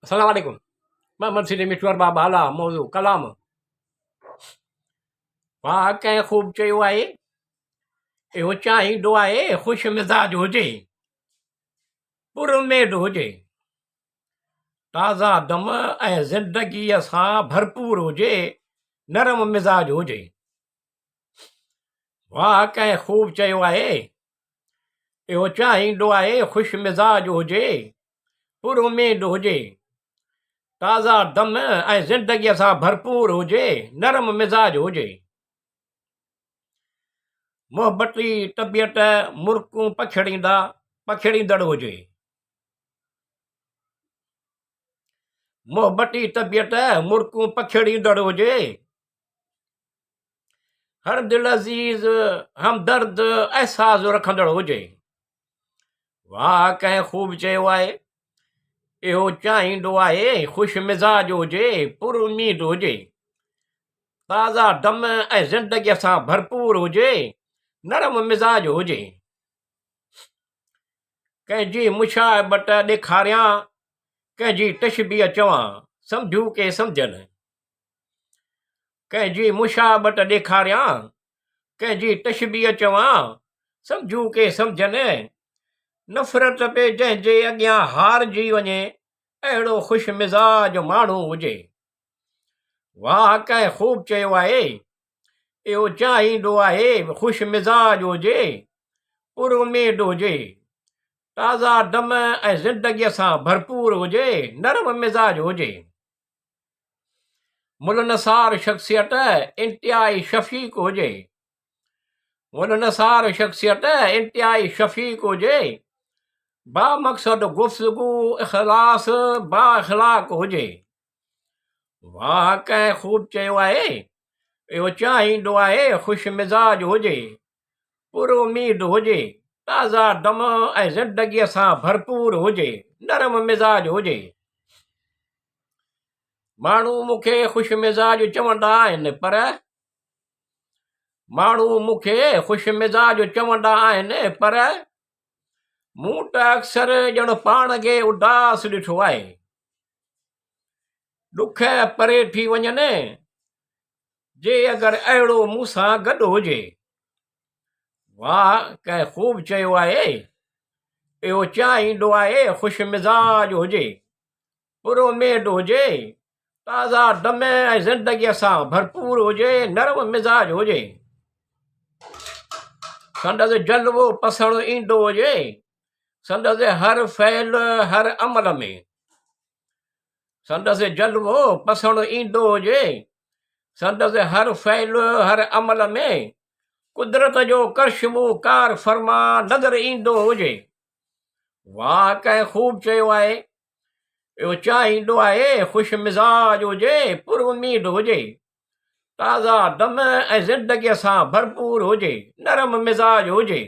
अस्सलाम वालेकुम। मैं मर्सिडी मिठवर बाबा आला मौजू क़लाम। वाह कंहिं ख़ूब चयो आहे, इहो चाहींदो आहे ख़ुशि मिज़ाज हुजे, पुरउमेद हुजे, ताज़ा दम ऐं ज़िंदगीअ सां भरपूर हुजे, नरम मिज़ाज हुजे। वाह कंहिं ख़ूब चयो आहे, इहो चाहींदो आहे ख़ुशि मिज़ाज हुजे, पुरउमेद हुजे, ताज़ा दम ऐं ज़िंदगीअ सां भरपूर हुजे, नरम मिज़ाज हुजे। मोहबती तबियत मुर्कूं पखिड़ींदड़ हुजे। मोहबती तबियत मुर्कूं पखिड़ींदड़ हुजे। हर दिल अज़ीज़ हमदर्द एहसास रखंदड़ हुजे। वाह कंहिं ख़ूब चयो आहे, इहो चाहींदो आहे ख़ुशि मिज़ाज हुजे, पुरउमीद हुजे, ताज़ा दम ऐं ज़िंदगीअ सां भरपूर हुजे, नरम मिज़ाज हुजे। कंहिंजी मुशाबत ॾेखारियां, कंहिंजी तशबीह चवां, सम्झू के सम्झनि। कंहिंजी मुशाबत ॾेखारियां, कंहिंजी तशबीह चवां, सम्झू के सम्झनि। नफ़रत पे जंहिंजे अॻियां हारजी वञे, अहिड़ो ख़ुशि मिज़ाज माण्हू हुजे। वाह कंहिं ख़ूब चयो आहे, इहो चाहींदो आहे ख़ुशि मिज़ाज हुजे, पुरउमेद हुजे, ताज़ा दम ऐं ज़िंदगीअ सां भरपूर हुजे, नरम मिज़ाज हुजे। मुलनसार शख़्सियत इंतिहाई शफ़ीक़ हुजे। मुलनसार शख़्सियत इंतिहाई शफ़ीक़ हुजे। बामक़सद गुफ़्तगू इख़लास बा अख़लाक़ हुजे। वाह कंहिं ख़ूब चयो आहे, इहो चाहींदो आहे ख़ुशि मिज़ाज हुजे, पुरउमीद हुजे, ताज़ा दम ऐं ज़िंदगीअ सां भरपूर हुजे, नरम मिज़ाज हुजे। माण्हू मूंखे ख़ुशि मिज़ाज चवंदा आहिनि, पर माण्हू मूंखे ख़ुशि मिज़ाज चवंदा आहिनि, पर मूं त अक्सर ॼण पाण खे उदास ॾिठो आहे। ॾुख परे थी वञनि, जे अगरि अहिड़ो मूंसां गॾु हुजे। वाह कंहिं ख़ूब चयो आहे, इहो चाहींदो आहे ख़ुशि मिज़ाज हुजे, पुरउमेद हुजे, ताज़ा दम ऐं ज़िंदगीअ सां भरपूर हुजे, नरम मिज़ाज हुजे। संदसि जलवो पसंदि ईंदो हुजे, संदसि हर फ़ैल हर अमल में। संदसि जलवो पसंदि ईंदो हुजे, संदसि हर फ़ैल हर अमल में। कुदरत जो करिश्मो कार फ़रमा नज़र ईंदो हुजे। वाह कंहिं ख़ूब चयो आहे, इहो चाहींदो आहे ख़ुशि मिज़ाज हुजे, पुरउमीद हुजे, ताज़ा दम ऐं ज़िंदगीअ सां भरपूर हुजे, नरम मिज़ाज हुजे।